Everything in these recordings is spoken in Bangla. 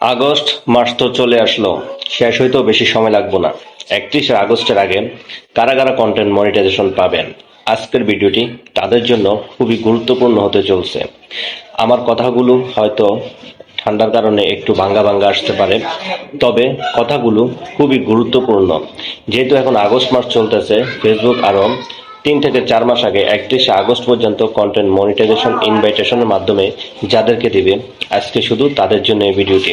আগস্ট মাস তো চলে আসলো, শেষ হইতেও বেশি সময় লাগবে না। 31শে আগস্টের আগে কারা কারা কন্টেন্ট মনিটাইজেশন পাবেন, আজকের ভিডিওটি তাদের জন্য খুবই গুরুত্বপূর্ণ হতে চলছে। আমার কথাগুলো হয়তো ঠান্ডার কারণে একটু ভাঙ্গা ভাঙ্গা আসতে পারে, তবে কথাগুলো খুবই গুরুত্বপূর্ণ। যেহেতু এখন আগস্ট মাস চলতেছে, ফেসবুক আরো 3 থেকে 4 মাস আগে 31শে আগস্ট পর্যন্ত কন্টেন্ট মনিটাইজেশন ইনভাইটেশনের মাধ্যমে যাদেরকে দিবে, আজকে শুধু তাদের জন্য এই ভিডিওটি।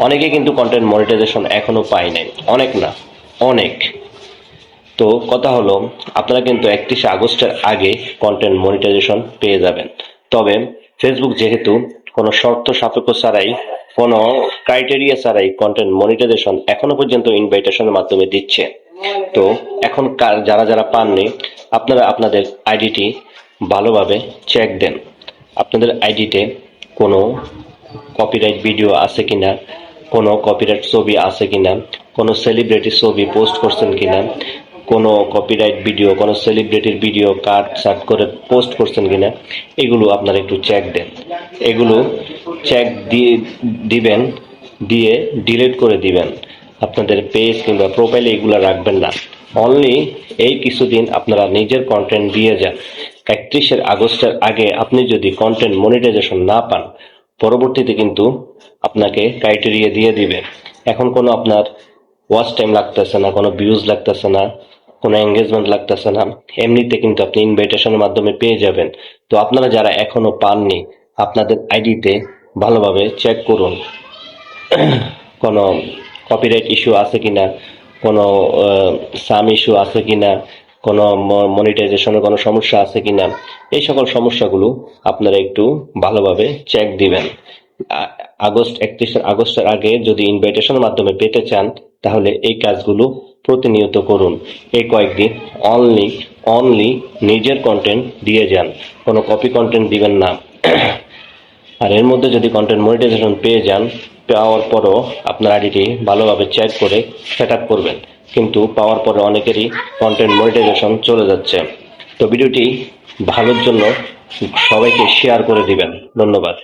অনেকে কিন্তু কন্টেন্ট মনিটাইজেশন এখনো পায় নাই, অনেক না, অনেক। তো কথা হলো, আপনারা কিন্তু 31শে আগস্টের আগে কন্টেন্ট মনিটাইজেশন পেয়ে যাবেন। তবে ফেসবুক যেহেতু কোনো শর্ত সাপেক্ষ ছাড়াই, কোনো ক্রাইটেরিয়া ছাড়াই কন্টেন্ট মনিটাইজেশন এখনো পর্যন্ত ইনভাইটেশনের মাধ্যমে দিচ্ছে। তো এখন যারা যারা পাননি, আপনারা আপনাদের আইডিটি ভালোভাবে চেক দেন। আপনাদের আইডিতে কোনো কপিরাইট ভিডিও আছে কিনা, কোনো কপিরাইট ছবি আছে কিনা, কোনো সেলিব্রিটি ছবি পোস্ট করছেন কিনা, কোনো কপিরাইট ভিডিও, কোনো সেলিব্রিটির ভিডিও কাট সাট করে পোস্ট করছেন কিনা, এগুলো আপনারা একটু চেক দেন। এগুলো চেক দিয়ে দিবেন, দিয়ে ডিলিট করে দিবেন। আপনাদের পেজ কিংবা প্রোফাইলে এগুলো রাখবেন না। অনলি এই কিছুদিন আপনারা নিজের কন্টেন্ট দিয়ে যান। 31শে আগস্টের আগে আপনি যদি কন্টেন্ট মনিটাইজেশন না পান, পরবর্তীতে কিন্তু আপনাকে ক্রাইটেরিয়া দিয়ে দিবে। এখন কোনো আপনার ওয়াচ টাইম লাগতেছে না, কোনো ভিউজ লাগতেছে না, কোনো এঙ্গেজমেন্ট লাগতেছে না, এমনিতে কিন্তু আপনি ইনভাইটেশনের মাধ্যমে পেয়ে যাবেন। তো আপনারা যারা এখনো পাননি, আপনাদের আইডিতে ভালোভাবে চেক করুন কোনো কপিরাইট ইস্যু আছে কিনা, কোনো সাম ইস্যু আছে কিনা, কোনো মনিটাইজেশনের কোনো সমস্যা আছে কিনা। এই সকল সমস্যাগুলো আপনারা একটু ভালোভাবে চেক দিবেন। 31শে আগস্টের আগে যদি ইনভাইটেশনের মাধ্যমে পেতে চান, তাহলে এই কাজগুলো প্রতিনিয়ত করুন। এই কয়েকদিন অনলি অনলি নিজের কন্টেন্ট দিয়ে যান, কোনো কপি কন্টেন্ট দিবেন না। আর এর মধ্যে যদি কন্টেন্ট মনিটাইজেশন পেয়ে যান, পাওয়ার পরও আপনার আইডিটি ভালোভাবে চেক করে সেট আপ করবেন। কিন্তু পাওয়ার পরে অনেকেরই কন্টেন্ট মনিটাইজেশন চলে যাচ্ছে। তো ভিডিওটি ভালোর জন্য সবাইকে শেয়ার করে দিবেন। ধন্যবাদ।